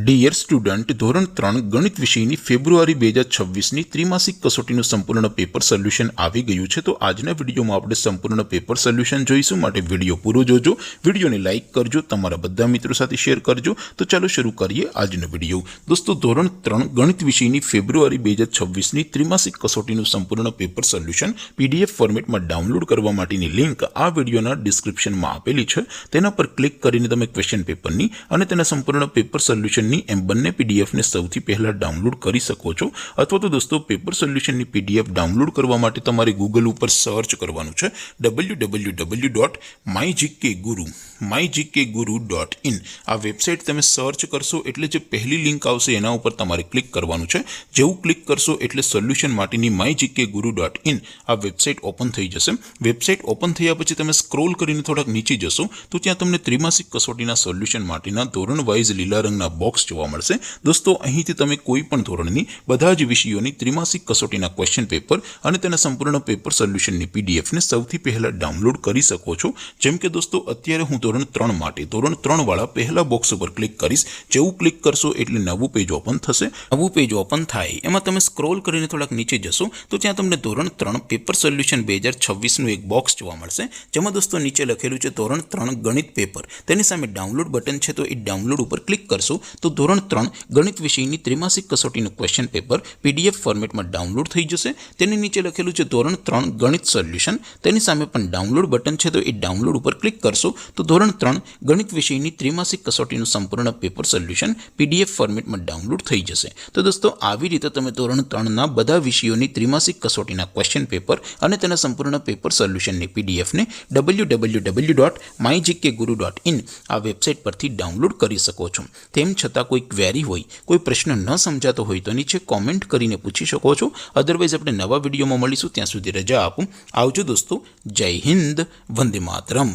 Dear student, ધોરણ 3 ગણિત વિષયની ફેબ્રુઆરી 2026ની ત્રિમાસિક કસોટીનું સંપૂર્ણ પેપર સોલ્યુશન આવી ગયું છે। તો આજના વિડીયોમાં આપણે સંપૂર્ણ પેપર સોલ્યુશન જોઈશું, માટે વિડીયો પૂરો જોજો, વિડીયોને લાઇક કરજો, તમારા બધા મિત્રો સાથે શેર કરજો। તો ચાલો શરૂ કરીએ આજનો વિડીયો। દોસ્તો, ધોરણ 3 ગણિત વિષયની ફેબ્રુઆરી 2026ની ત્રિમાસિક કસોટીનું સંપૂર્ણ પેપર સોલ્યુશન પીડીએફ ફોર્મેટમાં ડાઉનલોડ કરવા માટેની લિંક આ વિડીયોના ડિસ્ક્રિપ્શનમાં આપેલી છે। તેના પર ક્લિક કરીને તમે ક્વેશ્ચન પેપરની અને તેના સંપૂર્ણ પેપર સોલ્યુશન એમ બંને પીડીએફને સૌથી પહેલા ડાઉનલોડ કરી શકો છો। અથવા તો દોસ્તો, પેપર સોલ્યુશનની પીડીએફ ડાઉનલોડ કરવા માટે તમારે ગૂગલ ઉપર સર્ચ કરવાનું છે www.mygkguru.in। આ વેબસાઇટ તમે સર્ચ કરશો એટલે જે પહેલી લિંક આવશે એના ઉપર તમારે ક્લિક કરવાનું છે। જેવું ક્લિક કરશો એટલે સોલ્યુશન માટેની mygkguru.in આ વેબસાઇટ ઓપન થઈ જશે। વેબસાઇટ ઓપન થયા પછી તમે સ્ક્રોલ કરીને થોડાક નીચે જશો તો ત્યાં તમને ત્રિમાસિક કસોટીના સોલ્યુશન માટેના ધોરણ વાઇઝ લીલા રંગના બોક્સ જોવા મળશે। દોસ્તો, અહીંથી તમે કોઈ પણ ધોરણની બધા જ વિષયોની ત્રિમાસિક કસોટીના ક્વેશ્ચન પેપર અને તેના સંપૂર્ણ પેપર સોલ્યુશનની પીડીએફને સૌથી પહેલા ડાઉનલોડ કરી શકો છો। જેમ કે દોસ્તો, અત્યારે હું ધોરણ 3 માટે ધોરણ 3 વાળા પહેલા બોક્સ ઉપર ક્લિક કરીશ। જેવું ક્લિક કરશો એટલે નવું પેજ ઓપન થશે। નવું પેજ ઓપન થાય એમાં તમે સ્ક્રોલ કરીને થોડાક નીચે જશો તો ત્યાં તમને ધોરણ 3 પેપર સોલ્યુશન 2026નું એક બોક્સ જોવા મળશે, જેમાં દોસ્તો નીચે લખેલું છે ધોરણ 3 ગણિત પેપર। તેની સામે ડાઉનલોડ બટન છે, તો એ ડાઉનલોડ ઉપર ક્લિક કરશો તો ધોરણ 3 ગણિત વિષયની ત્રિમાસિક કસોટીનું ક્વેશ્ચન પેપર પીડીએફ ફોર્મેટમાં ડાઉનલોડ થઈ જશે। તેની નીચે લખેલું છે ધોરણ 3 ગણિત સોલ્યુશન। તેની સામે પણ ડાઉનલોડ બટન છે, તો એ ડાઉનલોડ ઉપર ક્લિક કરશો તો ધોરણ 3 ગણિત વિષયની ત્રિમાસિક કસોટીનું સંપૂર્ણ પેપર સોલ્યુશન પીડીએફ ફોર્મેટમાં ડાઉનલોડ થઈ જશે। તો દોસ્તો, આવી રીતે તમે ધોરણ 3ના બધા વિષયોની ત્રિમાસિક કસોટીના ક્વેશ્ચન પેપર અને તેના સંપૂર્ણ પેપર સોલ્યુશનની પીડીએફને www.mygkguru.in આ વેબસાઇટ પરથી ડાઉનલોડ કરી શકો છો। તેમ છતાં કોઈ ક્વેરી હોય, કોઈ પ્રશ્ન ન સમજાતો હોય તો નીચે કોમેન્ટ કરીને પૂછી શકો છો। અધરવાઇઝ આપણે નવા વિડીયોમાં મળીશું, ત્યાં સુધી રજા આપો। આવજો દોસ્તો, જય હિન્દ, વંદે માતરમ।